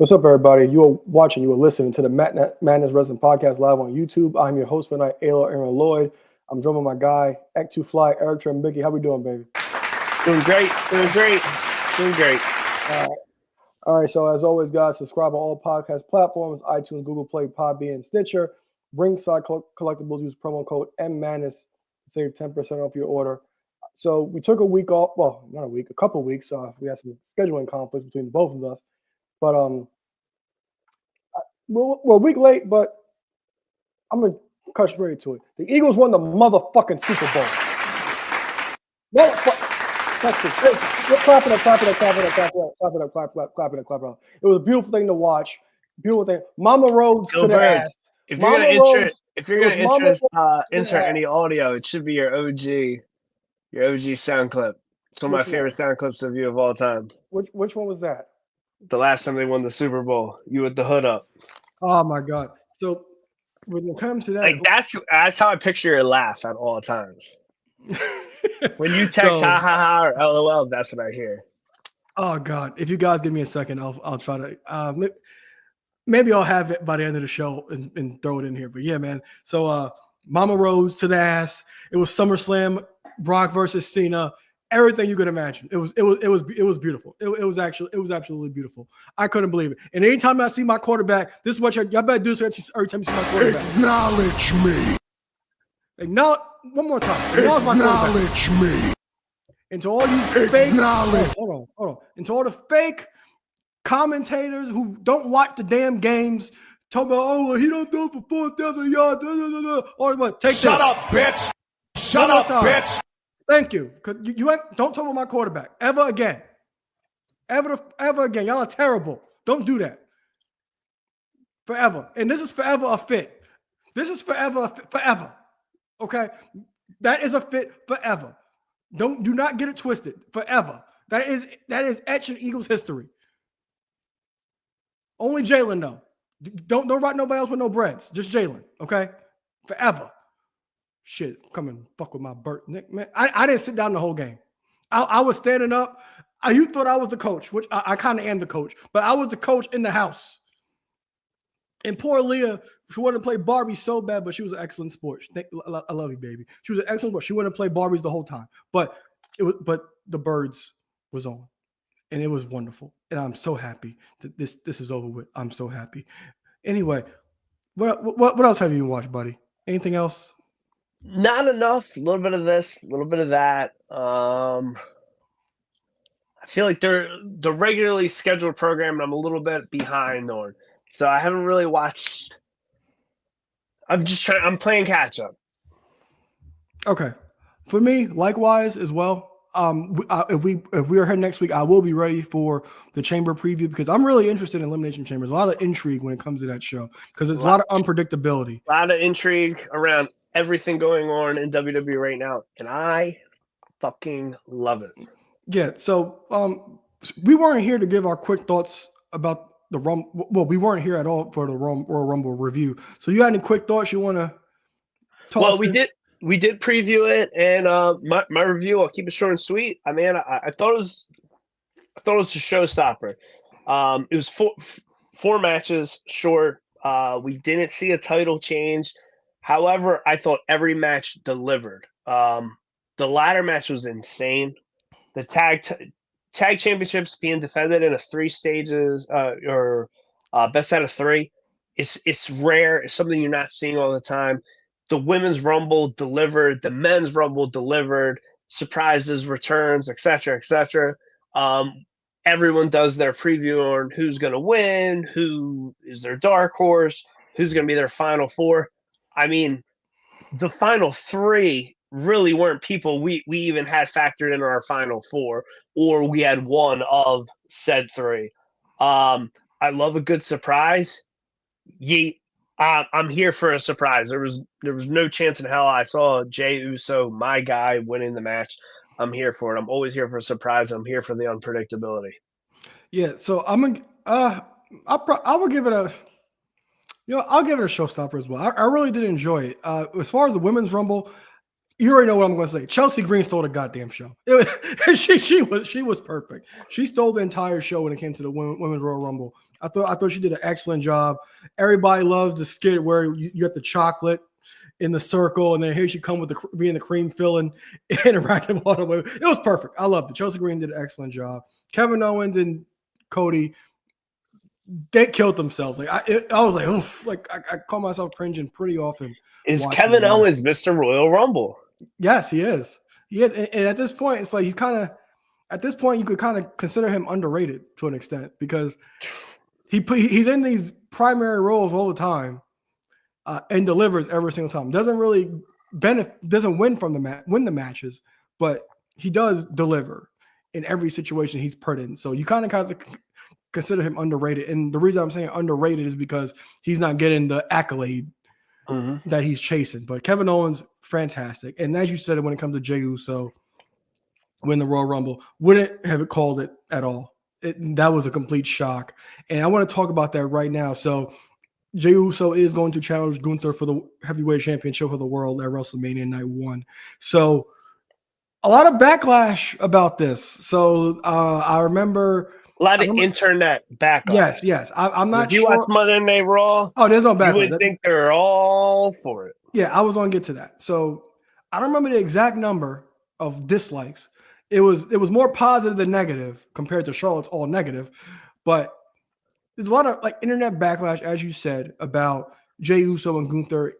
What's up, everybody? You are listening to the Madness Wrestling Podcast live on YouTube. I'm your host for tonight, Aaron Lloyd. I'm joined by my guy, Act 2 Fly, Eric Trembicki. How we doing, baby? Doing great. All right, so as always, guys, subscribe on all podcast platforms, iTunes, Google Play, Podbean, and Stitcher. Ringside Collectibles, use promo code MMadness to save 10% off your order. So we took a week off. Well, not a week, a couple of weeks. We had some scheduling conflicts between both of us. But we're a week late, but I'm gonna cut straight to it. The Eagles won the motherfucking Super Bowl. Clap it up. It was a beautiful thing to watch. Beautiful thing. Mama Rhodes to the ass. If you're gonna insert any audio, it should be your OG sound clip. It's one of my favorite sound clips of you of all time. Which one was that? The last time they won the Super Bowl, you with the hood up. Oh my God! So when it comes to that, like that's how I picture your laugh at all times. When you text ha ha ha or LOL, that's what I hear. Oh God! If you guys give me a second, I'll try to. Maybe I'll have it by the end of the show and throw it in here. But yeah, man. So Mama Rose to the ass. It was SummerSlam, Brock versus Cena. Everything you could imagine. It was beautiful. It was absolutely beautiful. I couldn't believe it. And anytime I see my quarterback, this is what y'all better do every time you see my quarterback. Acknowledge me. One more time. Acknowledge me. And to all you fake, hold on. And to all the fake commentators who don't watch the damn games, talk about, oh, well, he don't do it for 4,000 yards. Shut up, bitch. Shut up, bitch. Thank you. Don't talk about my quarterback ever again. Ever again. Y'all are terrible. Don't do that. Forever. And this is forever a fit. This is forever. Okay? That is a fit forever. Do not get it twisted. Forever. That is etched in Eagles history. Only Jalen, though. Don't write nobody else with no breads. Just Jalen. Okay? Forever. Shit, come and fuck with my Burt Nick, man. I didn't sit down the whole game. I was standing up. You thought I was the coach, which I kind of am the coach, but I was the coach in the house. And poor Leah, she wanted to play Barbie so bad, but she was an excellent sport. I love you, baby. She was an excellent sport. She wanted to play Barbies the whole time, but the Birds was on, and it was wonderful. And I'm so happy that this is over with. I'm so happy. Anyway, what else have you watched, buddy? Anything else? Not enough. A little bit of this, a little bit of that. I feel like the regularly scheduled program I'm a little bit behind on. So I haven't really watched. I'm playing catch up. Okay. For me, likewise as well. If we are here next week, I will be ready for the Chamber preview because I'm really interested in Elimination Chamber. There's a lot of intrigue when it comes to that show because there's a lot of unpredictability. A lot of intrigue around everything going on in WWE right now, and I fucking love it. Yeah, so we weren't here to give our quick thoughts about the Rumble. Well, we weren't here at all for the Royal Rumble review. So you had any quick thoughts you want to talk? Well, we did preview it, and my review, I'll keep it short and sweet. I mean, I thought it was a showstopper. It was four matches short. We didn't see a title change. However, I thought every match delivered. The ladder match was insane. The tag championships being defended in a 3 stages or best out of 3. It's rare. It's something you're not seeing all the time. The women's rumble delivered. The men's rumble delivered. Surprises, returns, etc., etc. Everyone does their preview on who's going to win, who is their dark horse, who's going to be their final 4. I mean, the final 3 really weren't people we even had factored in our final 4, or we had one of said 3. I love a good surprise. I'm here for a surprise. There was no chance in hell I saw Jey Uso, my guy, winning the match. I'm here for it. I'm always here for a surprise. I'm here for the unpredictability. Yeah, so I will give it a. I'll give it a showstopper as well. I really did enjoy it. As far as the women's rumble, You already know what I'm going to say. Chelsea Green stole the goddamn show. She was perfect. She stole the entire show when it came to the Women's Royal Rumble. I thought she did an excellent job. Everybody loves the skit where you got the chocolate in the circle, and then here she come with being the cream filling, interactive all the way. It was perfect. I loved it. Chelsea Green did an excellent job. Kevin Owens and Cody, they killed themselves. Like I was like, oof. Like I call myself cringing pretty often. Is Kevin Owens Mr. Royal Rumble? Yes, he is. He is. And at this point, it's like he's kind of, at this point, you could kind of consider him underrated to an extent because he's in these primary roles all the time and delivers every single time. Doesn't really doesn't win the matches, but he does deliver in every situation he's put in. So you kind of consider him underrated. And the reason I'm saying underrated is because he's not getting the accolade that he's chasing. But Kevin Owens, fantastic. And as you said, when it comes to Jey Uso win the Royal Rumble, wouldn't have called it at all. That was a complete shock. And I want to talk about that right now. So Jey Uso is going to challenge Gunther for the heavyweight championship of the world at WrestleMania Night 1. So a lot of backlash about this. So I remember a lot of internet backlash. Yes. I'm not sure. If you watch Monday Night Raw, there's no backlash. You would think they're all for it. Yeah, I was going to get to that. So I don't remember the exact number of dislikes. It was more positive than negative compared to Charlotte's all negative. But there's a lot of like internet backlash, as you said, about Jey Uso and Gunther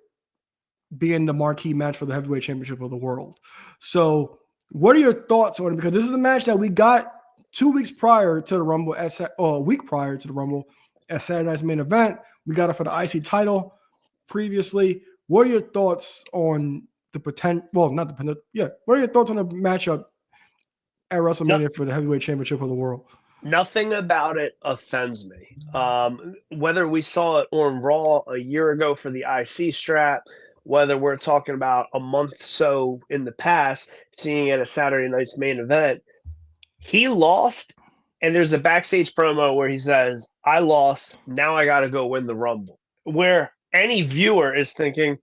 being the marquee match for the heavyweight championship of the world. So what are your thoughts on it? Because this is the match that we got 2 weeks prior to the Rumble, or a week prior to the Rumble at Saturday Night's Main Event. We got it for the IC title previously. What are your thoughts on the potential? Well, not the potential. Yeah. What are your thoughts on the matchup at WrestleMania for the heavyweight championship of the world? Nothing about it offends me. Whether we saw it on Raw a year ago for the IC strap, whether we're talking about a month so in the past, seeing it at Saturday Night's Main Event, he lost, and there's a backstage promo where he says, I lost, now I got to go win the Rumble. Where any viewer is thinking,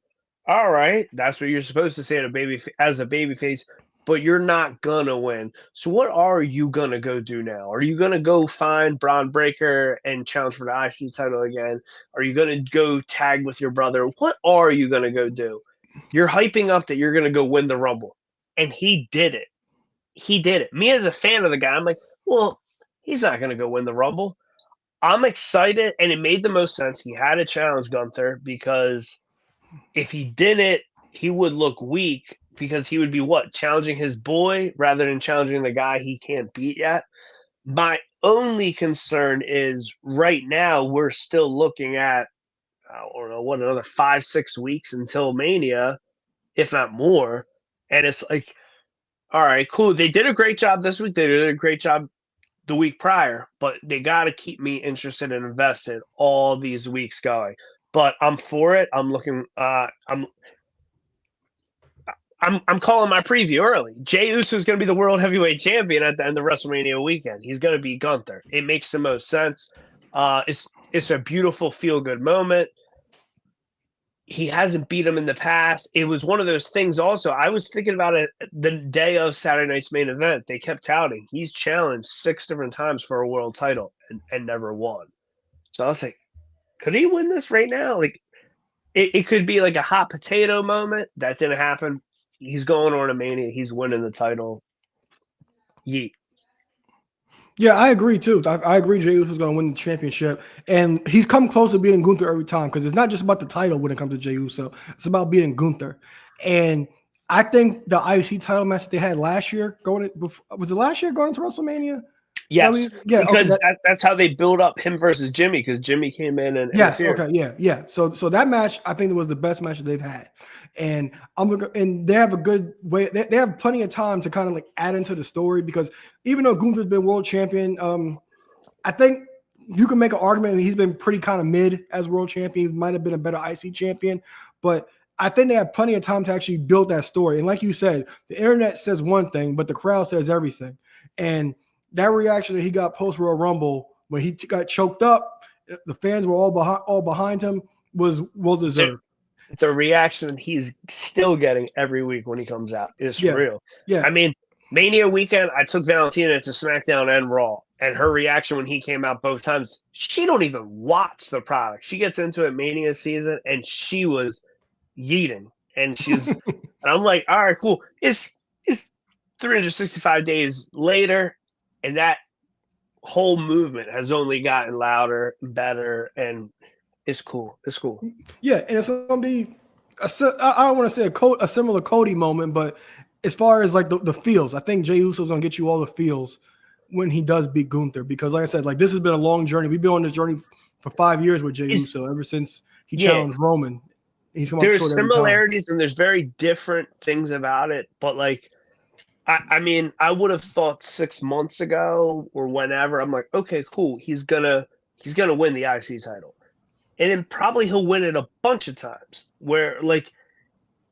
all right, that's what you're supposed to say as a babyface, but you're not going to win. So what are you going to go do now? Are you going to go find Braun Breaker and challenge for the IC title again? Are you going to go tag with your brother? What are you going to go do? You're hyping up that you're going to go win the Rumble. And he did it. He did it. Me as a fan of the guy, I'm like, well, he's not going to go win the Rumble. I'm excited, and it made the most sense. He had to challenge Gunther because if he didn't, he would look weak because he would be challenging his boy rather than challenging the guy he can't beat yet. My only concern is right now we're still looking at, I don't know, another 5-6 weeks until Mania, if not more. And it's like, all right, cool. They did a great job this week. They did a great job the week prior, but they got to keep me interested and invested all these weeks going. But I'm for it. I'm looking. I'm calling my preview early. Jey Uso is going to be the world heavyweight champion at the end of WrestleMania weekend. He's going to be Gunther. It makes the most sense. It's a beautiful feel good moment. He hasn't beat him in the past. It was one of those things also. I was thinking about it the day of Saturday Night's Main Event. They kept touting. He's challenged 6 different times for a world title and never won. So I was like, could he win this right now? Like, it could be like a hot potato moment. That didn't happen. He's going on to Mania. He's winning the title. Yeet. Yeah, I agree too. I agree Jey Uso is going to win the championship. And he's come close to beating Gunther every time because it's not just about the title when it comes to Jey Uso. It's about beating Gunther. And I think the IC title match that they had last year, was it last year going into WrestleMania? Yes, because that's how they build up him versus Jimmy, because Jimmy came in and interfered. Okay, yeah. So that match, I think it was the best match that they've had, and they have a good way. They have plenty of time to kind of like add into the story because even though Gunther's been world champion, I think you can make an argument he's been pretty kind of mid as world champion. He might have been a better IC champion, but I think they have plenty of time to actually build that story. And like you said, the internet says one thing, but the crowd says everything, and that reaction that he got post Royal Rumble when he got choked up, the fans were all behind him, was well deserved. the reaction he's still getting every week when he comes out is real. Yeah. I mean, Mania weekend, I took Valentina to SmackDown and Raw, and her reaction when he came out both times, she don't even watch the product. She gets into it Mania season, and she was yeeting. And and I'm like, all right, cool. It's 365 days later, and that whole movement has only gotten louder and better, and it's cool. It's cool. Yeah, and it's going to be I don't want to say a similar Cody moment, but as far as like the feels, I think Jey Uso is going to get you all the feels when he does beat Gunther, because like I said, like this has been a long journey. We've been on this journey for 5 years with Jey Uso ever since he challenged Roman. There's similarities and there's very different things about it, but like I mean, I would have thought 6 months ago or whenever, I'm like, okay, cool, he's gonna win the IC title, and then probably he'll win it a bunch of times. Where like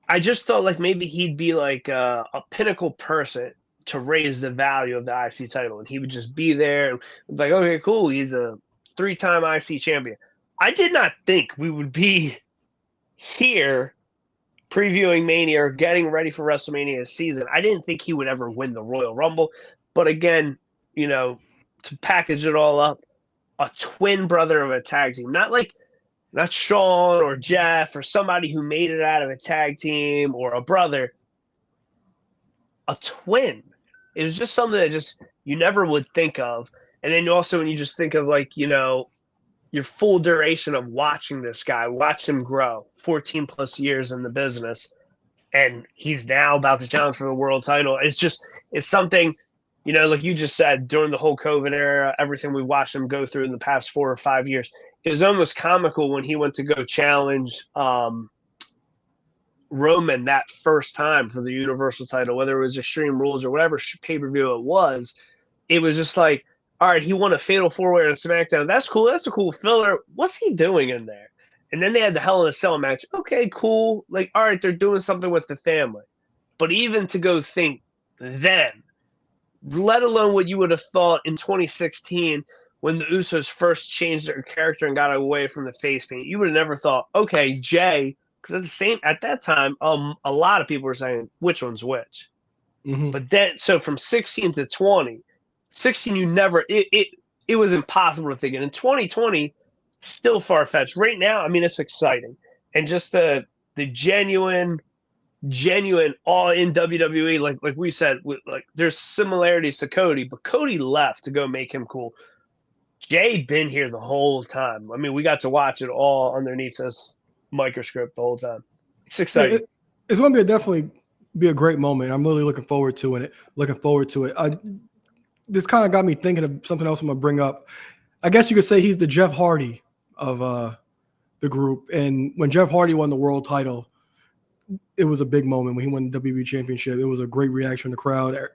I just thought like maybe he'd be like a pinnacle person to raise the value of the IC title, and he would just be there and like, okay, cool, he's a 3-time IC champion. I did not think we would be here previewing Mania or getting ready for WrestleMania season. I didn't think he would ever win the Royal Rumble. But again, you know, to package it all up, a twin brother of a tag team, not Sean or Jeff or somebody who made it out of a tag team or a brother, a twin. It was just something that just you never would think of. And then also when you just think of like, you know, your full duration of watching this guy, watch him grow 14 plus years in the business, and he's now about to challenge for the world title. It's something, you know, like you just said, during the whole COVID era, everything we watched him go through in the past 4 or 5 years, it was almost comical when he went to go challenge Roman that first time for the Universal title, whether it was Extreme Rules or whatever pay-per-view it was just like, all right, he won a Fatal 4-Way on SmackDown. That's cool. That's a cool filler. What's he doing in there? And then they had the Hell in a Cell match. Okay, cool. Like, all right, they're doing something with the family. But even to go think then, let alone what you would have thought in 2016 when the Usos first changed their character and got away from the face paint, you would have never thought, okay, Jey, because at that time, a lot of people were saying, which one's which? Mm-hmm. But then, so from 16 to 20, 16, you never it was impossible to think. And in 2020, still far-fetched. Right now, I mean, it's exciting. And just the genuine all in WWE, like we said, like there's similarities to Cody, but Cody left to go make him cool. Jey been here the whole time. I mean, we got to watch it all underneath this microscope the whole time. It's exciting. It's going to definitely be a great moment. I'm really looking forward to it. This kind of got me thinking of something else I'm going to bring up. I guess you could say he's the Jeff Hardy of the group. And when Jeff Hardy won the world title, it was a big moment when he won the WWE Championship. It was a great reaction in the crowd. It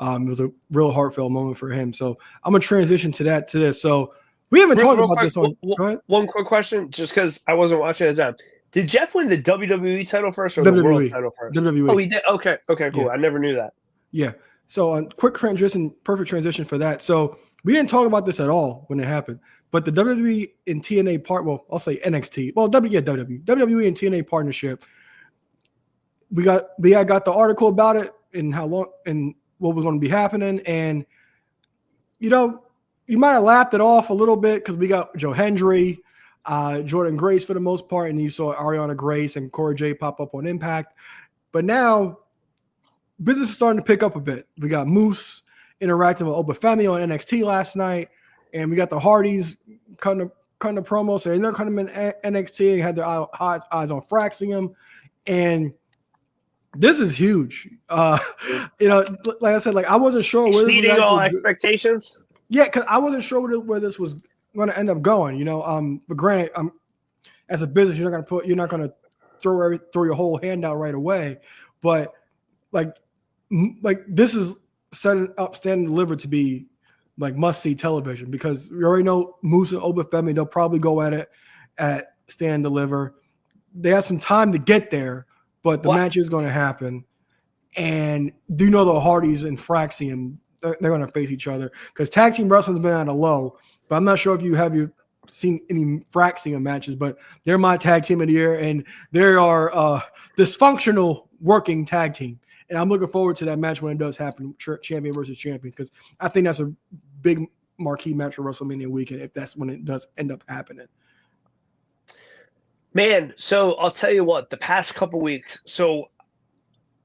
was a real heartfelt moment for him. So I'm going to transition to this. So we haven't talked about this on. Go ahead. One quick question, just because I wasn't watching at the time. Did Jeff win the WWE title first or the world title first? WWE. Oh, he did? Okay, cool. Yeah. I never knew that. Yeah. So quick transition, perfect transition for that. So we didn't talk about this at all when it happened, but the WWE and TNA I'll say NXT. Well, WWE and TNA partnership. We got the article about it and how long and what was going to be happening. And, you know, you might have laughed it off a little bit because we got Joe Hendry, Jordan Grace for the most part, and you saw Ariana Grace and Cora Jade pop up on Impact. But now business is starting to pick up a bit. We got Moose interacting with Obafemi on NXT last night, and we got the Hardys kind of promo saying they're kind of in NXT and had their eyes on Fraxium. And this is huge. You know, like I said, like I wasn't sure where exceeding all expectations. Yeah, because I wasn't sure where this was going to end up going. You know, but granted, as a business, you're not going to throw your whole hand out right away. But like this is setting up Stand and Deliver to be like must-see television, because we already know Moose and Obafemi, they'll probably go at it at Stand and Deliver. They have some time to get there, but the match is going to happen. And do you know the Hardys and Fraxium, they're going to face each other, because tag team wrestling's been at a low, but I'm not sure if you have your seen any fraction of matches, but they're my tag team of the year, and they are dysfunctional working tag team. And I'm looking forward to that match when it does happen, champion versus champion, because I think that's a big marquee match for WrestleMania weekend if that's when it does end up happening. Man, so I'll tell you what, the past couple weeks, so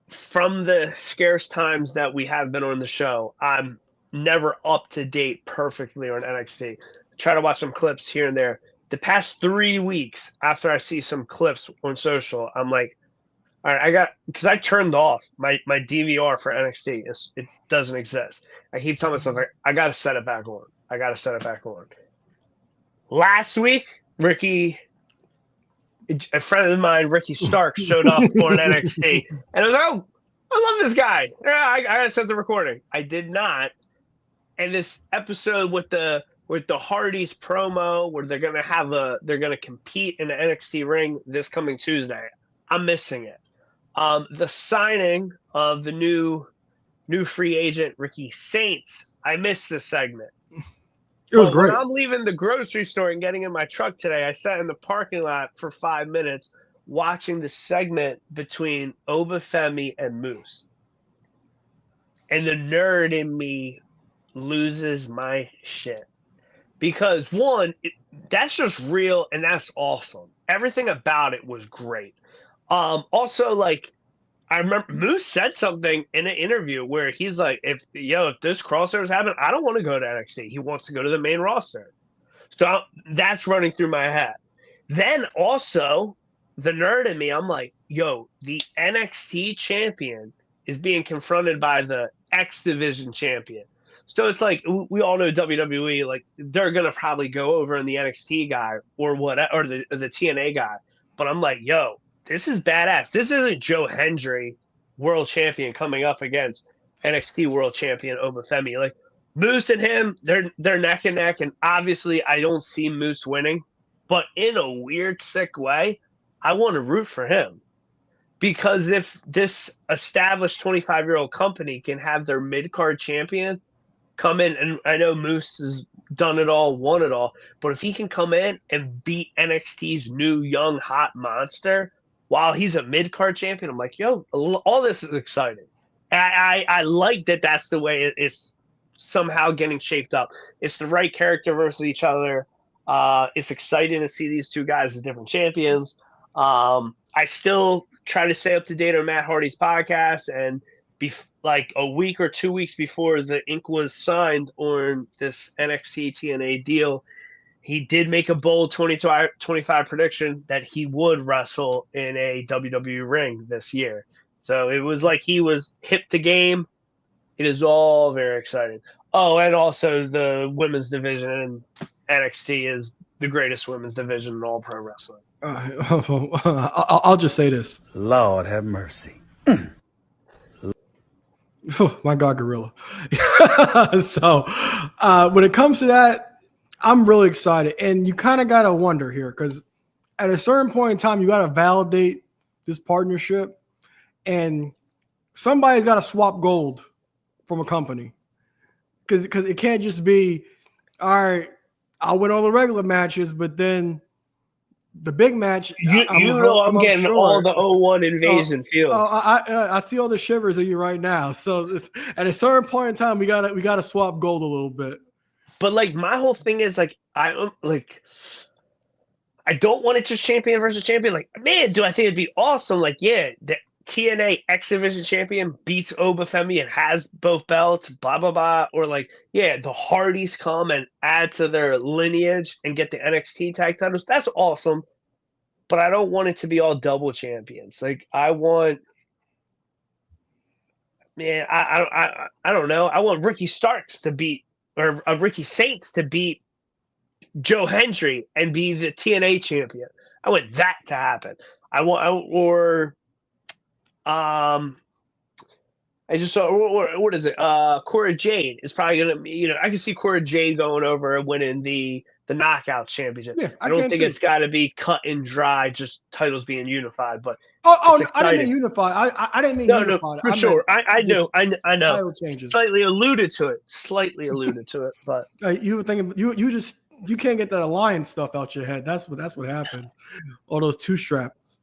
from the scarce times that we have been on the show, I'm never up to date perfectly on NXT. Try to watch some clips here and there. The past 3 weeks after I see some clips on social, I'm like, all right, because I turned off my DVR for NXT. It doesn't exist. I keep telling myself, like, I got to set it back on. Last week, a friend of mine, Ricky Stark, showed up on NXT, and I was like, oh, I love this guy. Yeah, I got to set the recording. I did not. And this episode with the Hardys promo where they're gonna compete in the NXT ring this coming Tuesday, I'm missing it. The signing of the new free agent Ricky Saints, I missed this segment. It was great. When I'm leaving the grocery store and getting in my truck today, I sat in the parking lot for 5 minutes watching the segment between Obafemi and Moose. And the nerd in me loses my shit. Because one, that's just real and that's awesome. Everything about it was great. Also, like, I remember Moose said something in an interview where he's like, if this crossover's happening, I don't want to go to NXT. He wants to go to the main roster. So that's running through my head. Then also, the nerd in me, I'm like, the NXT champion is being confronted by the X Division champion. So it's like, we all know WWE, like, they're going to probably go over in the NXT guy or the TNA guy. But I'm like, this is badass. This isn't Joe Hendry, world champion, coming up against NXT world champion Obafemi. Like, Moose and him, they're neck and neck, and obviously I don't see Moose winning, but in a weird, sick way, I want to root for him. Because if this established 25-year-old company can have their mid-card champion come in, and I know Moose has done it all, won it all, but if he can come in and beat NXT's new young hot monster while he's a mid-card champion, I'm like, all this is exciting. I like that that's the way it's somehow getting shaped up. It's the right character versus each other. It's exciting to see these two guys as different champions. I still try to stay up to date on Matt Hardy's podcast, and like a week or 2 weeks before the ink was signed on this NXT TNA deal, he did make a bold 20-25 prediction that he would wrestle in a WWE ring this year. So it was like he was hip to game. It is all very exciting. Oh, and also the women's division in NXT is the greatest women's division in all pro wrestling. I'll just say this. Lord have mercy. Oh, my God, Gorilla. So when it comes to that, I'm really excited. And you kind of got to wonder here, because at a certain point in time, you got to validate this partnership. And somebody's got to swap gold from a company. Because it can't just be, all right, I'll win all the regular matches, but then the big match, I'm getting all the 01 invasion feels. I see all the shivers of you right now. So at a certain point in time, we gotta swap gold a little bit. But like, my whole thing is like, I don't want it just champion versus champion. Like, man, do I think it'd be awesome? Like, yeah, the TNA X Division champion beats Obafemi and has both belts, blah blah blah. Or like, yeah, the Hardys come and add to their lineage and get the NXT tag titles. That's awesome. But I don't want it to be all double champions. Like, I want, man, I don't know. I want Ricky Starks to beat, or Ricky Saints to beat Joe Hendry and be the TNA champion. I want that to happen. I just saw, what is it? Cora Jade is probably going to, I can see Cora Jade going over and winning the knockout championship. Yeah, I don't think it's got to be cut and dry, just titles being unified. But I didn't mean unified. I didn't mean unified. No, for sure. I know. Title changes. Slightly alluded to it, but you were thinking, you just you can't get that alliance stuff out your head. That's what happens. All those two straps.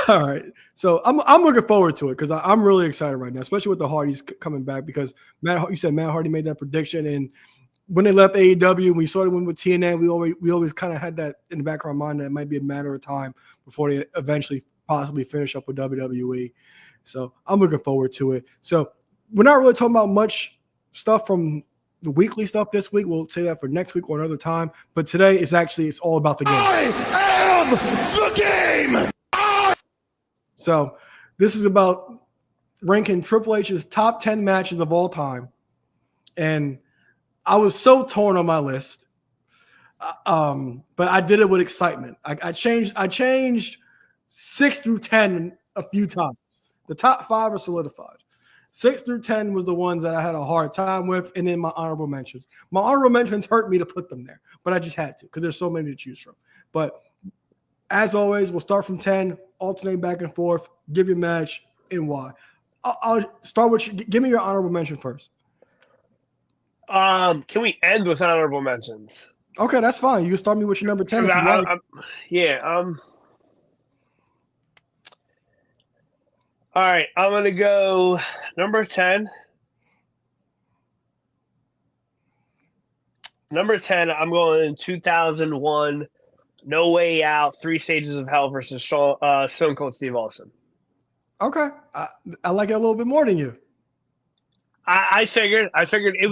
All right. So I'm looking forward to it because I'm really excited right now, especially with the Hardys coming back because you said Matt Hardy made that prediction, and when they left AEW, we sort of went with TNA. We always kind of had that in the back of our mind that it might be a matter of time before they eventually possibly finish up with WWE. So I'm looking forward to it. So we're not really talking about much stuff from the weekly stuff this week. We'll say that for next week or another time. But today it's all about the game. I am the game. So this is about ranking Triple H's top 10 matches of all time. And I was so torn on my list. But I did it with excitement. I changed 6 through 10 a few times. The top 5 are solidified. 6 through 10 was the ones that I had a hard time with, and then my honorable mentions. My honorable mentions hurt me to put them there, but I just had to because there's so many to choose from. But as always, we'll start from 10, alternate back and forth, give your match, and why. I'll start with you. Give me your honorable mention first. Can we end with honorable mentions? Okay, that's fine. You can start me with your number 10 if you like. All right, I'm going to go number 10. Number 10, I'm going 2001, No Way Out, 3 Stages of Hell versus Stone Cold Steve Austin. Okay. I like it a little bit more than you. I figured it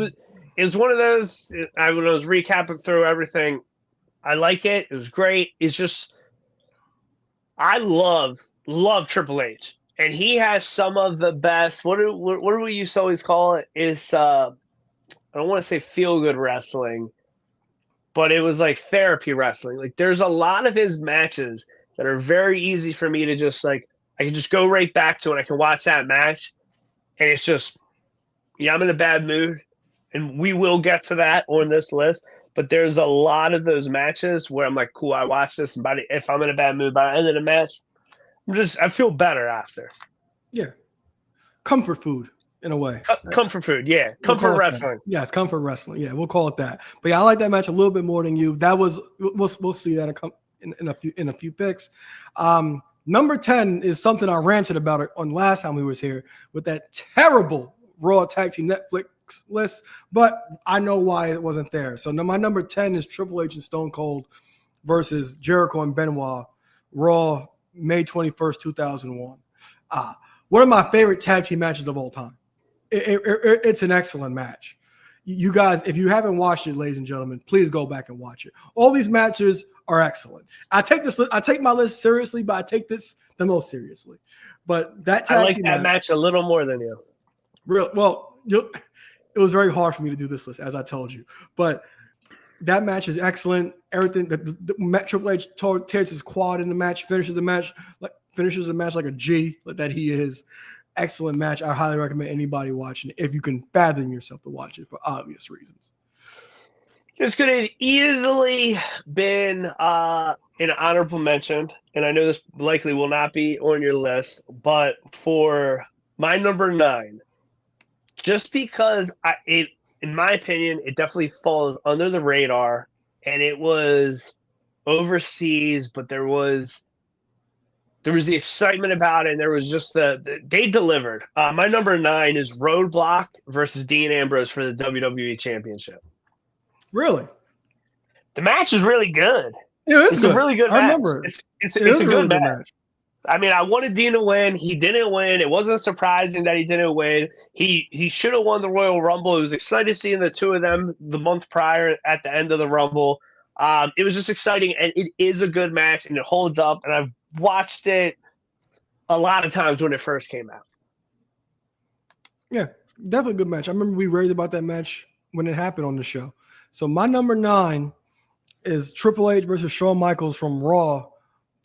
was one of those, when I was recapping through everything, I like it. It was great. It's just, I love Triple H. And he has some of the best. What do we used to always call it? Is I don't want to say feel good wrestling, but it was like therapy wrestling. Like there's a lot of his matches that are very easy for me to just like I can just go right back to, and I can watch that match, and it's just I'm in a bad mood, and we will get to that on this list. But there's a lot of those matches where I'm like, cool, I watch this, and if I'm in a bad mood by the end of the match, I feel better after. Yeah. Comfort food in a way. Comfort food, yeah. Comfort wrestling. Yes, comfort wrestling. Yeah, we'll call it that. But yeah, I like that match a little bit more than you. That was we'll see that in a few picks. Number 10 is something I ranted about on last time we was here with that terrible Raw Tag Team Netflix list, but I know why it wasn't there. So my number 10 is Triple H and Stone Cold versus Jericho and Benoit, Raw, May 21st, 2001. One of my favorite tag team matches of all time. It's an excellent match. You guys, if you haven't watched it, ladies and gentlemen, please go back and watch it. All these matches are excellent. I take my list seriously, but I take this the most seriously. But that tag I like team that match a little more than you. It was very hard for me to do this list, as I told you. But that match is excellent. Everything the Triple H tears his quad in the match, finishes the match like a G that he is. Excellent match. I highly recommend anybody watching it if you can fathom yourself to watch it for obvious reasons. This could have easily been an honorable mention, and I know this likely will not be on your list, but for my number 9, just because in my opinion, it definitely falls under the radar, and it was overseas, but there was the excitement about it, and there was just they delivered. My number 9 is Roadblock versus Dean Ambrose for the WWE Championship. Really? The match is really good. Yeah, it's a really good match. I remember it. It's a good match. I mean, I wanted Dean to win. He didn't win. It wasn't surprising that he didn't win. He should have won the Royal Rumble. It was exciting seeing the two of them the month prior at the end of the Rumble. It was just exciting, and it is a good match, and it holds up, and I've watched it a lot of times when it first came out. Yeah, definitely a good match. I remember we raved about that match when it happened on the show. So my number 9 is Triple H versus Shawn Michaels from Raw,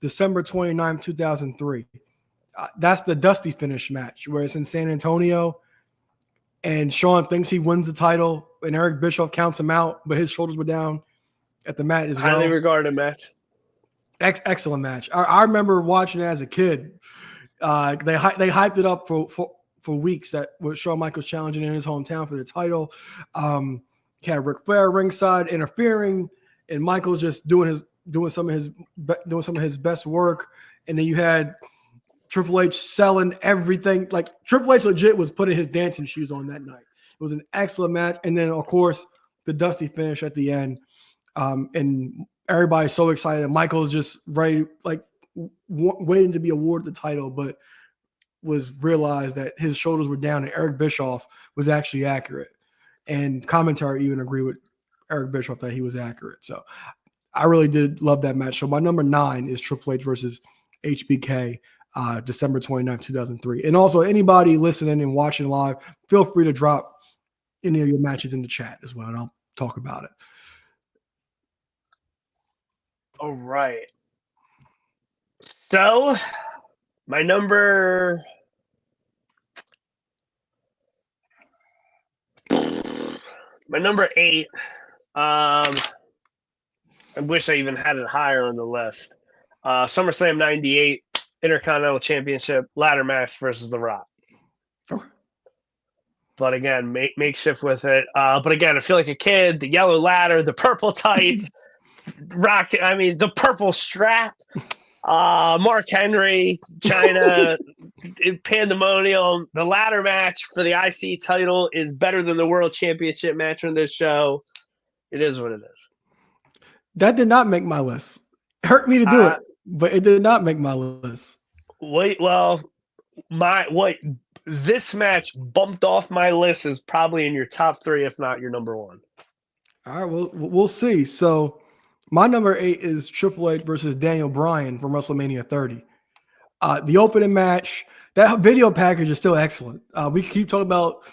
December 29, 2003. That's the Dusty finish match where it's in San Antonio, and Shawn thinks he wins the title, and Eric Bischoff counts him out, but his shoulders were down at the mat as well. Highly regarded match. Excellent match. I remember watching it as a kid. They hyped it up for weeks that with Shawn Michaels challenging in his hometown for the title. He had Ric Flair ringside interfering, and Michael's just doing some of his best work, and then you had Triple H selling everything. Like Triple H legit was putting his dancing shoes on that night. It was an excellent match, and then of course the dusty finish at the end, and everybody's so excited. Michael's just ready, like waiting to be awarded the title, but was realized that his shoulders were down, and Eric Bischoff was actually accurate, and commentary even agreed with Eric Bischoff that he was accurate. So I really did love that match. So my number 9 is Triple H versus HBK. December 29th, 2003. And also, anybody listening and watching live, feel free to drop any of your matches in the chat as well, and I'll talk about it. All right. So, my number 8. I wish I even had it higher on the list. SummerSlam 98. Intercontinental Championship ladder match versus The Rock. Okay. But again, makeshift with it. But again, I feel like a kid. The yellow ladder, the purple tights, the purple strap. Mark Henry, China, pandemonium. The ladder match for the IC title is better than the World Championship match on this show. It is what it is. That did not make my list. It hurt me to do it, but it did not make my list. This match bumped off my list is probably in your top 3, if not your number 1. All right, well, we'll see. So my number 8 is Triple H versus Daniel Bryan from WrestleMania 30. The opening match, that video package is still excellent. We keep talking about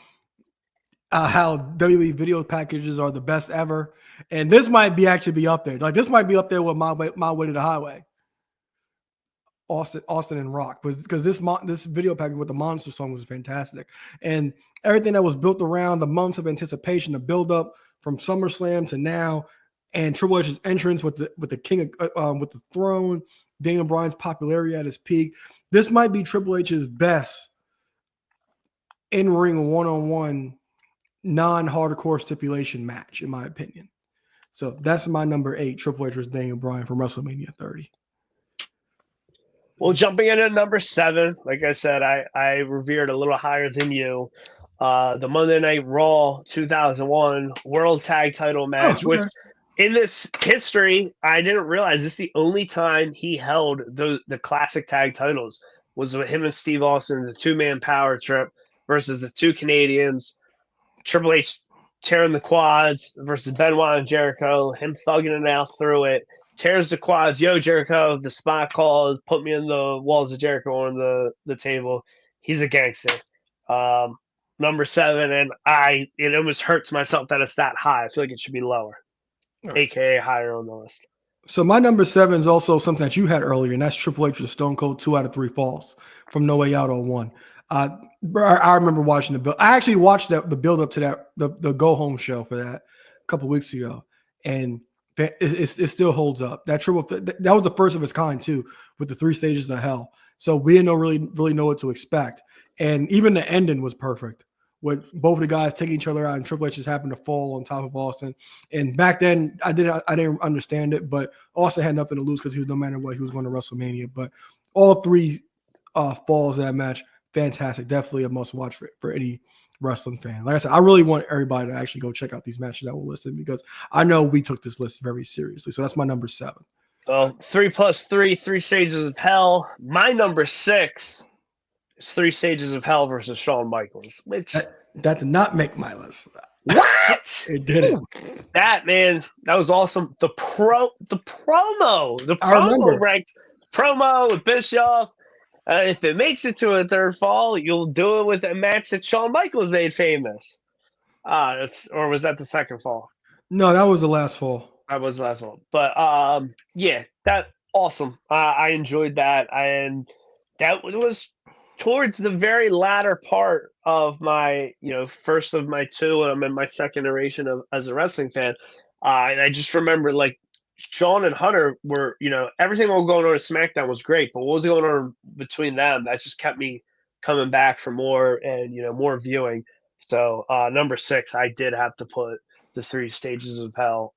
how WWE video packages are the best ever, and this might be up there. Like this might be up there with My Way to the Highway. Austin and Rock, because this video package with the Monster song was fantastic, and everything that was built around the months of anticipation, the build up from SummerSlam to now, and Triple H's entrance with the king with the throne, Daniel Bryan's popularity at his peak. This might be Triple H's best in-ring one-on-one non-hardcore stipulation match, in my opinion. So that's my number 8, Triple H versus Daniel Bryan from WrestleMania 30. Well, jumping into number 7, like I said, I revered a little higher than you. The Monday Night Raw 2001 World Tag Title match, which in this history, I didn't realize this is the only time he held the classic tag titles was with him and Steve Austin, the 2-man power trip versus the 2 Canadians. Triple H tearing the quads versus Benoit and Jericho, him thugging it out through it. Tears the quads. Yo, Jericho, the spot calls, put me in the walls of Jericho on the table. He's a gangster. Number 7, and it almost hurts myself that it's that high. I feel like it should be lower, aka higher on the list. So my number 7 is also something that you had earlier, and that's Triple H with Stone Cold 2 out of 3 falls from No Way Out 01. I remember watching the build. I actually watched the build up to that the Go Home show for that a couple weeks ago, and it still holds up. That that was the first of its kind too, with the 3 stages of hell. So we didn't really know what to expect, and even the ending was perfect, with both of the guys taking each other out, and Triple H just happened to fall on top of Austin. And back then, I didn't understand it, but Austin had nothing to lose because he was no matter what, he was going to WrestleMania. But all 3 falls in that match, fantastic. Definitely a must watch for any wrestling fan. Like I said, I really want everybody to actually go check out these matches that were listed, because I know we took this list very seriously. So that's my number 7. Well, 3 plus 3, 3 stages of hell. My number 6 is 3 stages of hell versus Shawn Michaels, which that did not make my list. What? It didn't. That was awesome. The promo ranked promo with Bischoff. If it makes it to a 3rd fall, you'll do it with a match that Shawn Michaels made famous. Or was that the 2nd fall? No, that was the last fall. That was the last one. But yeah, that awesome. I enjoyed that, and that was towards the very latter part of my, first of my 2, and I'm in my 2nd iteration as a wrestling fan. And I just remember, like, Shawn and Hunter were, everything that was going on at SmackDown was great, but what was going on between them, that just kept me coming back for more and, more viewing. So number 6, I did have to put the 3 stages of hell.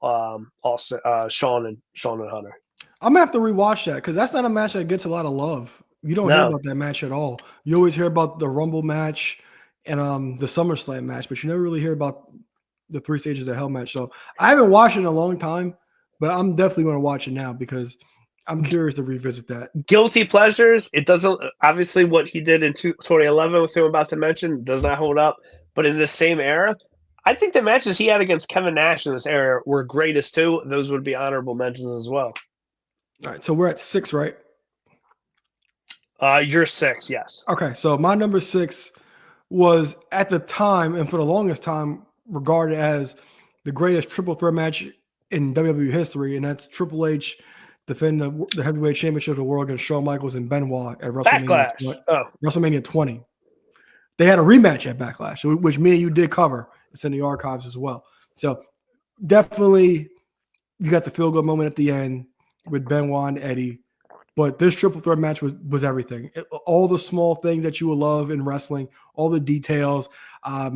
Also, Sean and Hunter. I'm gonna have to rewatch that because that's not a match that gets a lot of love. You don't hear No. about that match at all. You always hear about the Rumble match and the SummerSlam match, but you never really hear about the 3 stages of hell match. So I haven't watched it in a long time, but I'm definitely going to watch it now because I'm curious to revisit that. Guilty pleasures. It doesn't obviously what he did in 2011 with him about to mention does not hold up. But in the same era, I think the matches he had against Kevin Nash in this era were greatest too. Those would be honorable mentions as well. All right, so we're at 6, right? You're 6, yes. Okay, so my number 6 was at the time and for the longest time regarded as the greatest triple threat match in WWE history, and that's Triple H defending the heavyweight championship of the world against Shawn Michaels and Benoit at WrestleMania 20. They had a rematch at Backlash, which me and you did cover. It's in the archives as well. So definitely you got the feel-good moment at the end with Benoit and Eddie. But this triple threat match was everything. All the small things that you will love in wrestling, all the details. I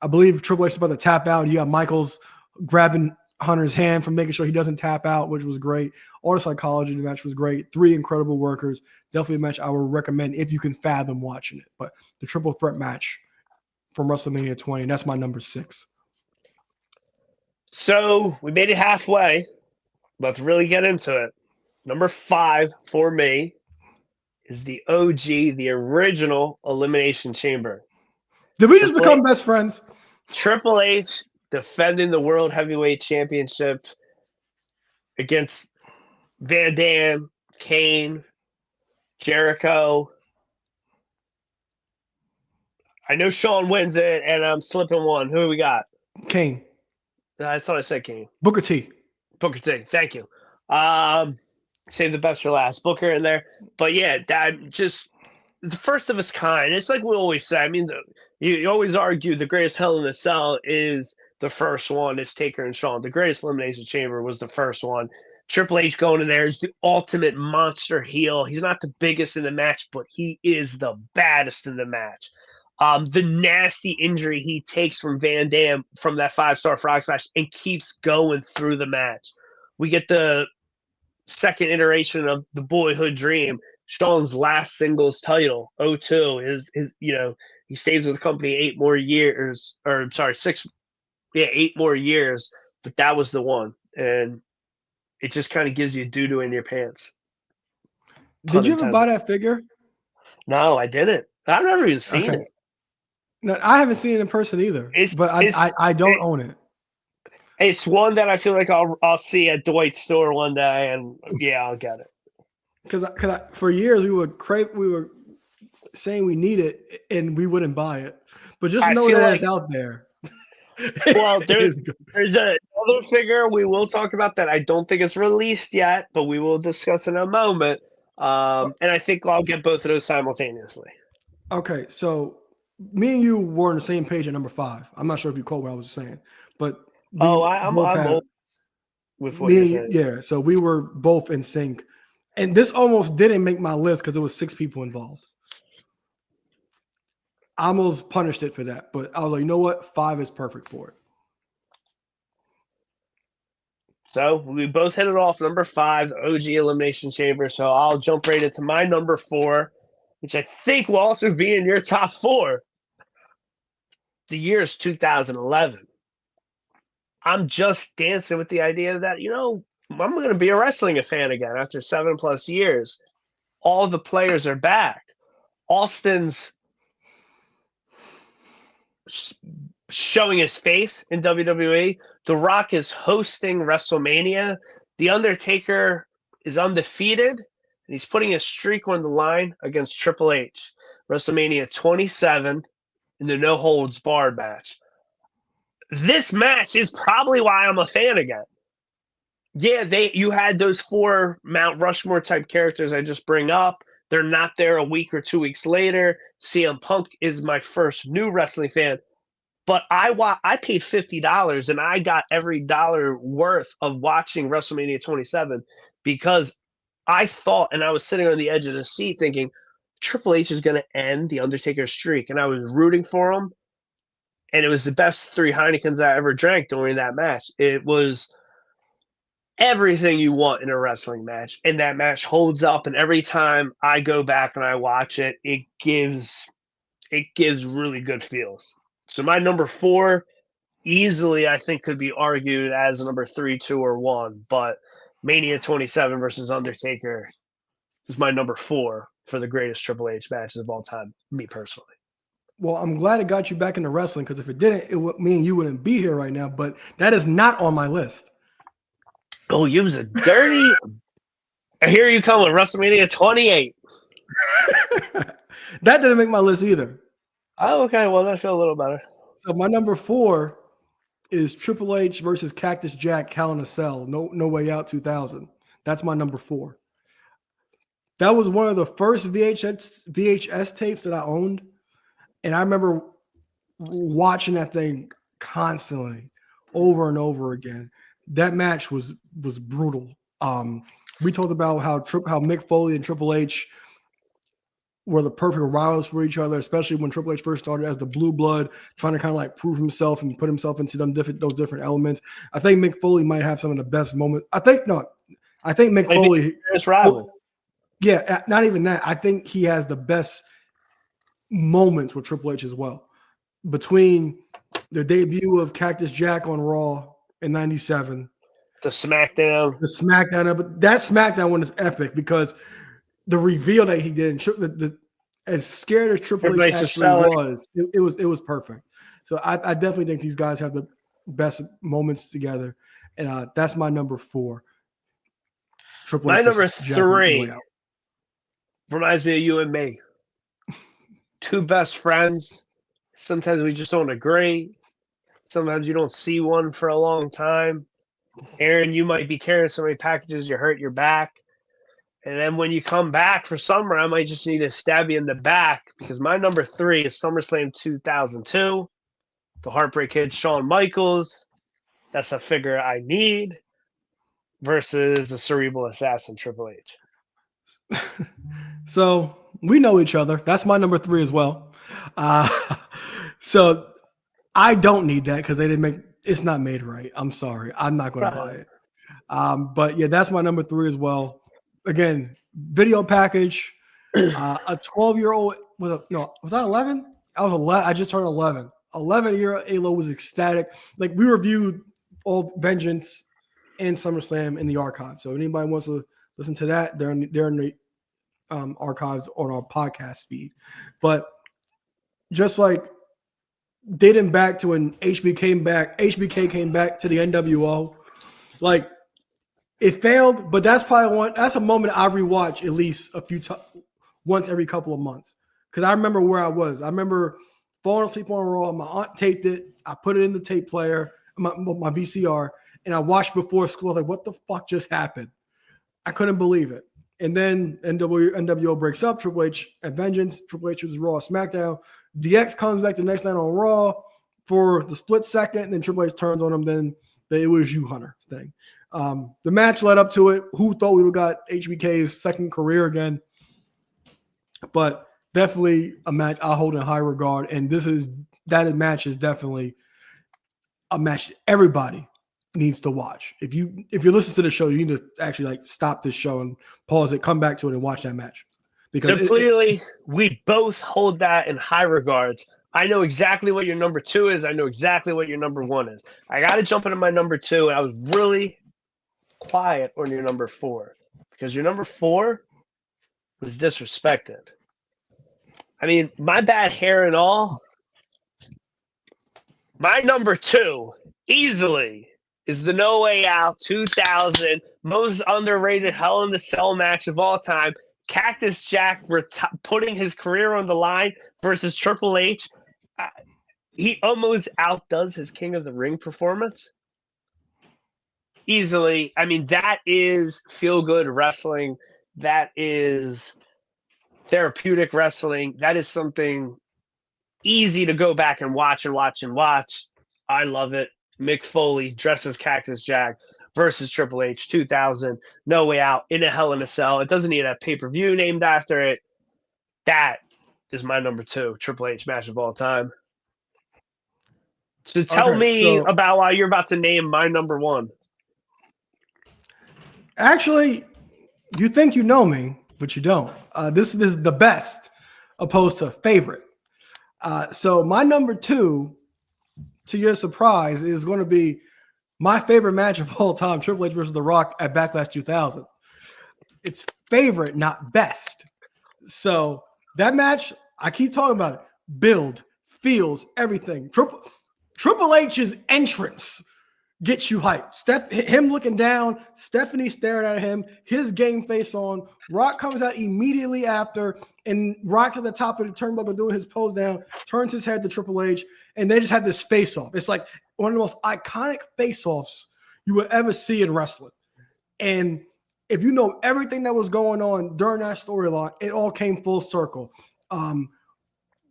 believe Triple H is about to tap out. And you got Michaels grabbing Hunter's hand from making sure he doesn't tap out, which was great. All the psychology in the match was great. 3 incredible workers. Definitely a match I would recommend if you can fathom watching it. But the triple threat match from WrestleMania 20, and that's my number 6. So we made it halfway. Let's really get into it. Number 5 for me is the OG, the original Elimination Chamber. Did we just become best friends? Triple H defending the World Heavyweight Championship against Van Dam, Kane, Jericho. I know Sean wins it, and I'm slipping one. Who do we got? Kane. I thought I said Kane. Booker T. Booker T. Thank you. Save the best for last. Booker in there. But yeah, that just the first of its kind. It's like we always say. I mean, you always argue the greatest Hell in a Cell is the first one. It's Taker and Shawn. The greatest Elimination Chamber was the first one. Triple H going in there is the ultimate monster heel. He's not the biggest in the match, but he is the baddest in the match. The nasty injury he takes from Van Dam from that 5-star frog smash and keeps going through the match. We get the second iteration of the boyhood dream. Shawn's last singles title, 02, is he stays with the company 8 more years, or sorry, 8 more years, but that was the one. And it just kind of gives you doo-doo in your pants. Did you ever buy that figure? No, I didn't. I've never even seen it. No, I haven't seen it in person either. But I don't own it. It's one that I feel like I'll see at Dwight's store one day, and yeah, I'll get it. Because for years we were saying we need it, and we wouldn't buy it. But just know that it's out there. Well, there's another figure we will talk about that I don't think it's released yet, but we will discuss in a moment. And I think I'll get both of those simultaneously. Okay, so me and you were on the same page at number 5. I'm not sure if you caught what I was saying, but I'm old with what you're saying. Yeah, so we were both in sync, and this almost didn't make my list because there was 6 people involved. I almost punished it for that, but I was like, you know what? 5 is perfect for it. So we both hit it off. Number 5, OG Elimination Chamber. So I'll jump right into my number 4, which I think will also be in your top 4. The year is 2011. I'm just dancing with the idea that, I'm going to be a wrestling fan again after 7+ years. All the players are back. Austin's showing his face in WWE. The Rock is hosting WrestleMania. The Undertaker is undefeated, and he's putting his streak on the line against Triple H. WrestleMania 27 in the no holds barred match. This match is probably why I'm a fan again. Yeah, you had those 4 Mount Rushmore type characters I just bring up. They're not there a week or 2 weeks later. CM Punk is my first new wrestling fan. But I paid $50 and I got every dollar worth of watching WrestleMania 27 because I thought, and I was sitting on the edge of the seat thinking, Triple H is going to end the Undertaker's streak. And I was rooting for him. and it was the best 3 Heinekens I ever drank during that match. It was everything you want in a wrestling match, and that match holds up. And every time I go back and I watch it, it gives really good feels. So my number 4 easily, I think, could be argued as a number 3, 2, or 1. But Mania 27 versus Undertaker is my number 4 for the greatest Triple H matches of all time, me personally. Well, I'm glad it got you back into wrestling, because if it didn't, me and you wouldn't be here right now. But that is not on my list. Oh, you was a dirty. I hear you come with WrestleMania 28. That didn't make my list either. Oh, okay. Well, I feel a little better. So my number 4 is Triple H versus Cactus Jack, Hell in a Cell, No Way Out 2000. That's my number 4. That was one of the first VHS tapes that I owned. And I remember watching that thing constantly, over and over again. That match was brutal. We talked about how Mick Foley and Triple H were the perfect rivals for each other, especially when Triple H first started as the Blue Blood, trying to kind of like prove himself and put himself into those different elements. I think Mick Foley might have some of the best moments. I think Mick Foley is rival. Yeah, not even that. I think he has the best moments with Triple H as well. Between the debut of Cactus Jack on Raw in '97, the SmackDown, but that SmackDown one is epic because the reveal that he did, as scared as Triple H actually was, it was perfect. So I definitely think these guys have the best moments together, and that's my number 4. Triple H. My number 3 reminds me of you and me. 2 best friends. Sometimes we just don't agree. Sometimes you don't see one for a long time. Aaron, you might be carrying so many packages you hurt your back. And then when you come back for summer, I might just need to stab you in the back, because my number 3 is SummerSlam 2002. The Heartbreak Kid, Shawn Michaels. That's a figure I need. Versus the Cerebral Assassin, Triple H. So we know each other. That's my number 3 as well. So I don't need that because they didn't make it's not made right. I'm sorry. I'm not going to buy it. But yeah, that's my number 3 as well. Again, video package. A 12-year-old was I 11? I was 11. I just turned 11. 11-year-old Alo was ecstatic. Like, we reviewed all Vengeance and SummerSlam in the archive. So if anybody wants to listen to that, they're in the archives on our podcast feed. But just like dating back to when HBK came back to the NWO, like, it failed, but that's a moment I rewatch at least once every couple of months. Because I remember where I was. I remember falling asleep on Raw. My aunt taped it. I put it in the tape player, my VCR, and I watched before school. I was like, what the fuck just happened? I couldn't believe it. And then NWO breaks up. Triple H at Vengeance. Triple H was Raw, SmackDown. DX comes back the next night on Raw for the split second, and then Triple H turns on him. Then it was you, Hunter thing. The match led up to it. Who thought we would got HBK's second career again? But definitely a match I hold in high regard. And that match is definitely a match everybody needs to watch. If you listen to the show, you need to actually stop this show and pause it, come back to it, and watch that match. Because so clearly, we both hold that in high regards. I know exactly what your number 2 is. I know exactly what your number 1 is. I got to jump into my number 2, and I was really quiet on your number 4 because your number 4 was disrespected. I mean, my bad hair and all. My number 2 easily is the No Way Out 2000 most underrated Hell in a Cell match of all time. Cactus Jack putting his career on the line versus Triple H. He almost outdoes his King of the Ring performance. Easily. I mean, that is feel-good wrestling. That is therapeutic wrestling. That is something easy to go back and watch and watch and watch. I love it. Mick Foley dresses Cactus Jack versus Triple H 2000. No Way Out in a Hell in a Cell. It doesn't need a pay-per-view named after it. That is my number 2 Triple H match of all time. So tell Okay, me so- about why you're about to name my number one. Actually, you think you know me, but you don't. This is the best, opposed to favorite. So my number two, to your surprise, is going to be my favorite match of all time: Triple H versus The Rock at Backlash 2000. It's favorite, not best. So that match, I keep talking about it. Build, feels, everything. Triple H's entrance gets you hyped. Him looking down, Stephanie staring at him, his game face on. Rock comes out immediately after, and Rock's at the top of the turnbuckle doing his pose down, turns his head to Triple H, and they just have this face off. It's like one of the most iconic face offs you would ever see in wrestling. And if you know everything that was going on during that storyline, it all came full circle.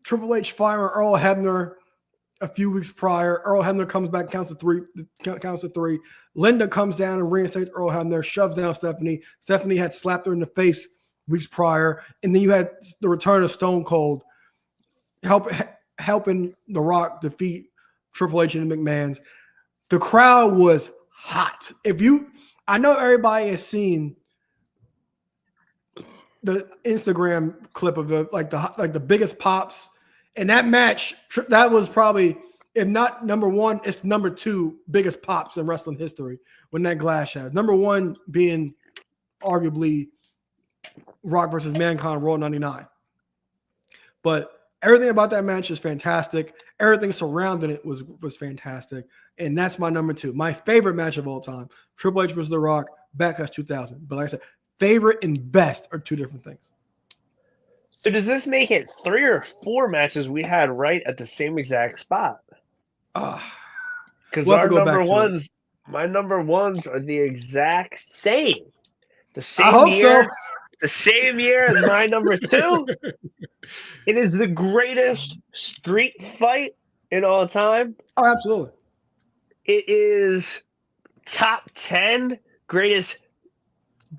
Triple H firing Earl Hebner a few weeks prior. Earl Hebner comes back, counts to three. Linda comes down and reinstates Earl Hebner, shoves down Stephanie. Stephanie had slapped her in the face weeks prior. And then you had the return of Stone Cold helping The Rock defeat Triple H and the McMahons. The crowd was hot. I know everybody has seen the Instagram clip of the biggest pops, and that match, that was probably, if not number one, it's number two biggest pops in wrestling history when that glass shattered. Number one being arguably Rock versus Mankind Raw 99. But everything about that match is fantastic. Everything surrounding it was fantastic. And that's my number two. My favorite match of all time, Triple H versus The Rock, Backlash 2000. But like I said, favorite and best are two different things. So does this make it 3 or 4 matches we had right at the same exact spot? Because We'll my number ones are the exact same. The same I hope year, so. the same year as my number two. It is the greatest street fight in all time. Oh, absolutely. It is top 10 greatest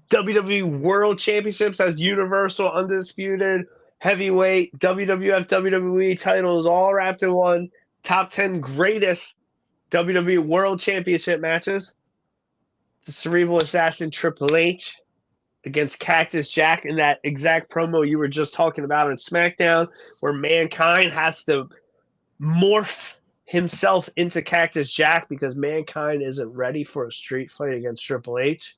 WWE World Championships as Universal, Undisputed, Heavyweight, WWF, WWE titles all wrapped in one. Top 10 greatest WWE World Championship matches. The Cerebral Assassin Triple H against Cactus Jack in that exact promo you were just talking about on SmackDown, where Mankind has to morph himself into Cactus Jack because Mankind isn't ready for a street fight against Triple H.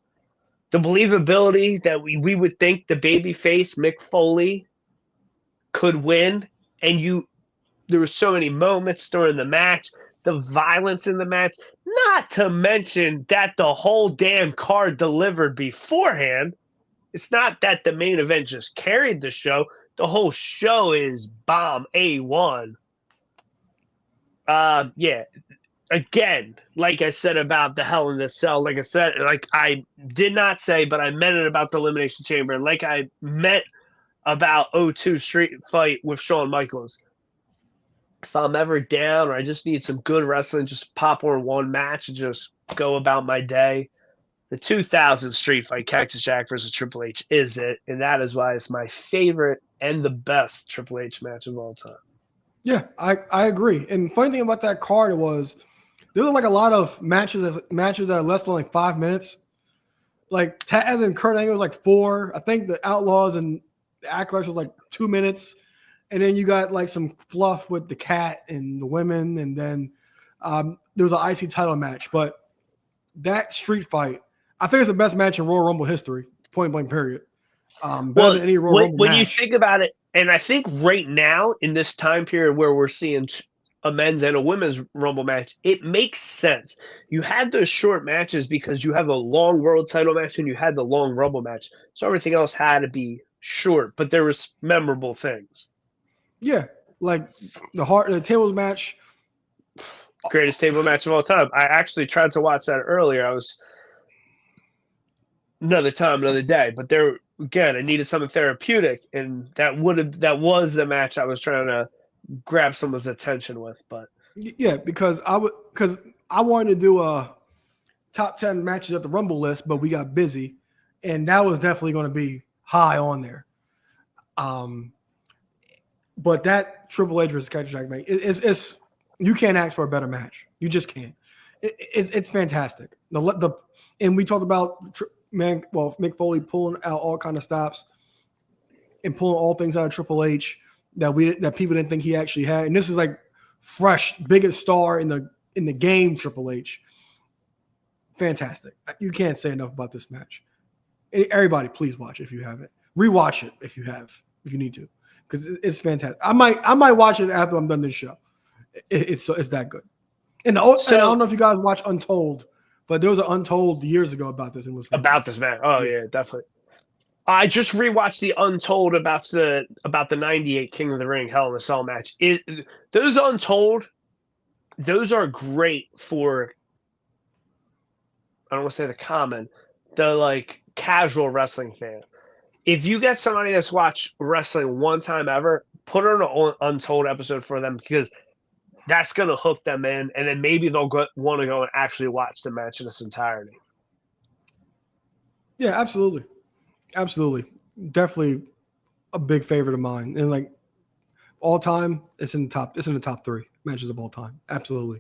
The believability that we would think the babyface Mick Foley could win, and there were so many moments during the match, the violence in the match, not to mention that the whole damn card delivered beforehand. It's not that the main event just carried the show. The whole show is bomb A1. Yeah. Again, like I said about the Hell in a Cell, like I did not say, but I meant it about the Elimination Chamber. Like I meant about 02 Street Fight with Shawn Michaels. If I'm ever down or I just need some good wrestling, just pop on one match and just go about my day. The 2000 Street Fight, Cactus Jack versus Triple H is it, and that is why it's my favorite and the best Triple H match of all time. Yeah, I agree. And funny thing about that card was there were like a lot of matches that are less than like 5 minutes. Like Taz and Kurt Angle was like 4. I think the Outlaws and the Acclash was like 2 minutes. And then you got like some fluff with the Cat and the women. And then there was an IC title match. But that street fight, I think it's the best match in Royal Rumble history, point blank period. Better than any Royal Rumble when match. you think about it, and I think right now in this time period where we're seeing a men's and a women's Rumble match, it makes sense. You had those short matches because you have a long world title match and you had the long Rumble match. So everything else had to be short, but there was memorable things. Yeah, like the tables match. Greatest table match of all time. I actually tried to watch that earlier. I was another time, another day. But there again, I needed something therapeutic, and that was the match I was trying to grab someone's attention with. But Yeah, because I wanted to do a top 10 matches at the Rumble list, but we got busy, and that was definitely going to be high on there. But that Triple H versus Cactus Jack, it's You can't ask for a better match. You just can't. It's fantastic. And we talked about Mick Foley pulling out all kind of stops and pulling all things out of Triple H that people didn't think he actually had. And this is like fresh, biggest star in the game, Triple H. Fantastic. You can't say enough about this match. Everybody, please watch it if you haven't. Rewatch it if you need to, because it's fantastic. I might watch it after I'm done this show. It's that good. And I don't know if you guys watch Untold, but there was an Untold years ago about this. And it was fantastic. About this match. Oh yeah, definitely. I just rewatched the Untold about the '98 King of the Ring Hell in a Cell match. Those Untold, those are great for, I don't want to say the common, the like casual wrestling fan. If you get somebody that's watched wrestling one time ever, put on an Untold episode for them, because that's going to hook them in, and then maybe they'll want to go and actually watch the match in its entirety. Yeah, absolutely. Absolutely. Definitely a big favorite of mine. And like all time, it's in the top 3 matches of all time. Absolutely.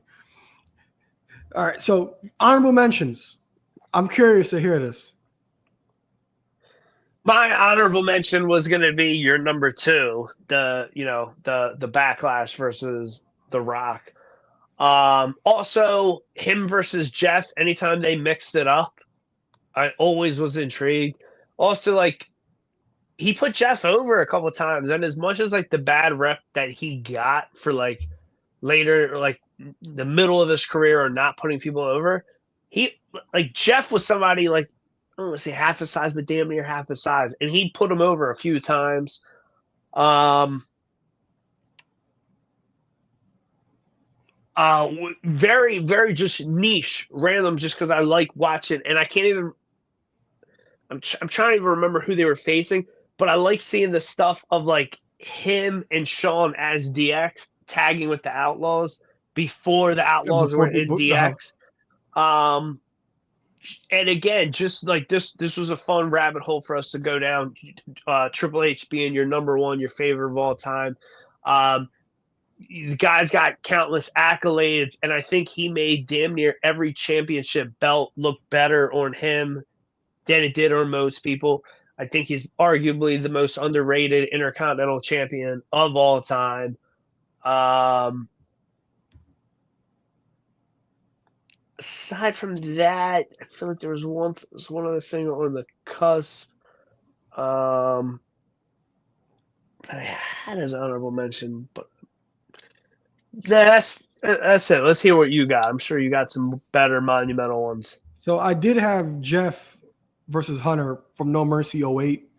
All right. So honorable mentions. I'm curious to hear this. My honorable mention was going to be your number 2, the Backlash versus The Rock. Also, him versus Jeff. Anytime they mixed it up, I always was intrigued. Also, like, he put Jeff over a couple of times, and as much as like the bad rep that he got for like later, like the middle of his career, or not putting people over, Jeff was somebody like, I don't want to say half his size, but damn near half his size, and he put him over a few times. Very, very just niche, random, just because I like watching, and I can't even. I'm trying to even remember who they were facing, but I like seeing the stuff of like him and Shawn as DX tagging with the Outlaws before the Outlaws were in DX. And again, just like this was a fun rabbit hole for us to go down. Triple H being your number 1, your favorite of all time. The guy's got countless accolades, and I think he made damn near every championship belt look better on him than it did on most people. I think he's arguably the most underrated Intercontinental Champion of all time. Aside from that, I feel like there was one other thing on the cusp. I had his honorable mention, but that's it. Let's hear what you got. I'm sure you got some better monumental ones. So I did have Jeff versus Hunter from No Mercy 08.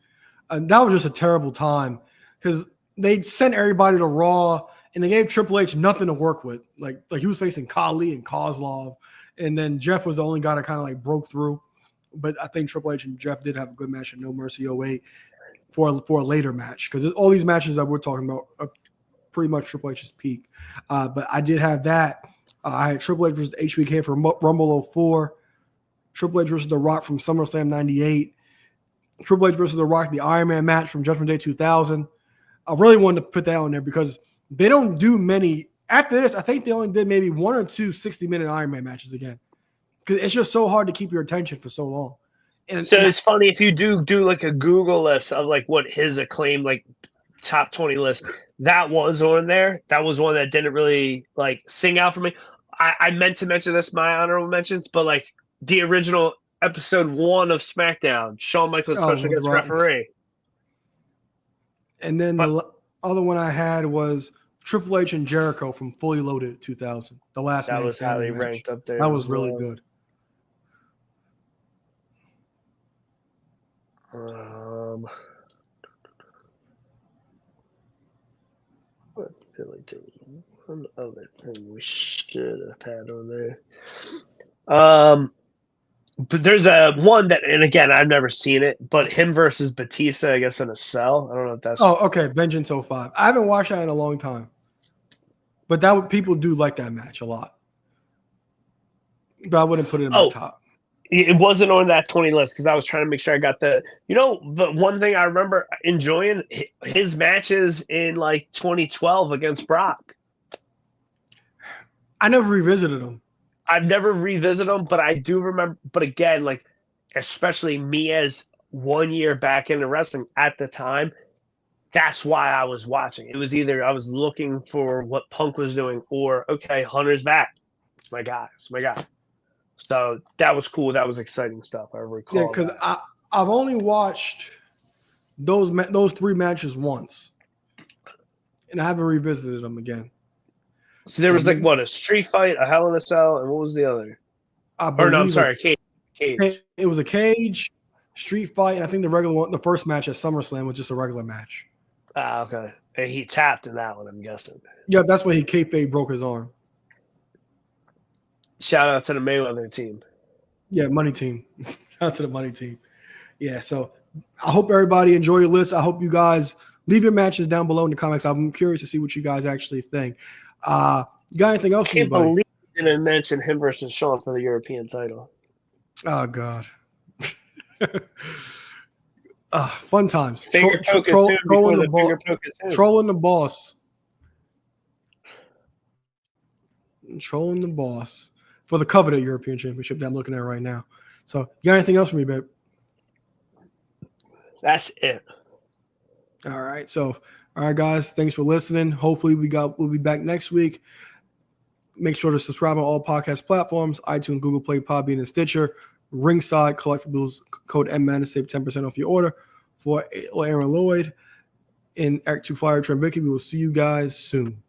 And that was just a terrible time because they sent everybody to Raw and they gave Triple H nothing to work with. Like he was facing Khali and Kozlov, and then Jeff was the only guy that kind of like broke through. But I think Triple H and Jeff did have a good match at No Mercy 08 for a later match, because all these matches that we're talking about are pretty much Triple H's peak. But I did have that. I had Triple H versus HBK for Rumble 04. Triple H versus The Rock from SummerSlam 98. Triple H versus The Rock, the Iron Man match from Judgment Day 2000. I really wanted to put that on there because they don't do many. After this, I think they only did maybe 1 or 2 60-minute Iron Man matches again, because it's just so hard to keep your attention for so long. And it's funny, if you do like a Google list of like what his acclaimed like top 20 list, that was on there. That was one that didn't really like sing out for me. I meant to mention this, my honorable mentions, but like the original episode 1 of SmackDown, Shawn Michaels special guest referee. And then the other one I had was Triple H and Jericho from Fully Loaded 2000. The last that was how they ranked up there. That was really good. What really did one other thing we should have had on there? But there's a one that, and again, I've never seen it, but him versus Batista, I guess, in a cell. I don't know if that's. Oh, okay. Vengeance 05. I haven't watched that in a long time, but people do like that match a lot. But I wouldn't put it in my top. It wasn't on that 20 list because I was trying to make sure I got the. But one thing I remember enjoying his matches in like 2012 against Brock. I never revisited them. I've never revisited them, but I do remember. But again, like, especially me as 1 year back into wrestling at the time, that's why I was watching. It was either I was looking for what Punk was doing, or okay, Hunter's back. It's my guy. It's my guy. So that was cool. That was exciting stuff. I recall. Yeah, because I've only watched those 3 matches once, and I haven't revisited them again. So there was like what, a street fight, a Hell in a Cell, and what was the other? Cage. It was a cage, street fight, and I think the regular one, the first match at SummerSlam was just a regular match. Ah, okay. And he tapped in that one, I'm guessing. Yeah, that's when he kayfabe broke his arm. Shout out to the Mayweather team. Yeah, money team. Shout out to the money team. Yeah, so I hope everybody enjoy your list. I hope you guys leave your matches down below in the comments. I'm curious to see what you guys actually think. You got anything else? I can't believe you didn't mention him versus Sean for the European title. Oh, God. Fun times. Trolling the boss. Trolling the boss for the coveted European Championship that I'm looking at right now. So, you got anything else for me, babe? That's it. All right. So, all right, guys. Thanks for listening. Hopefully, we'll be back next week. Make sure to subscribe on all podcast platforms: iTunes, Google Play, Podbean, and Stitcher. Ringside Collectibles code MMAN to save 10% off your order. For Aaron Lloyd and Eric 2 Flyer Trembicki, we will see you guys soon.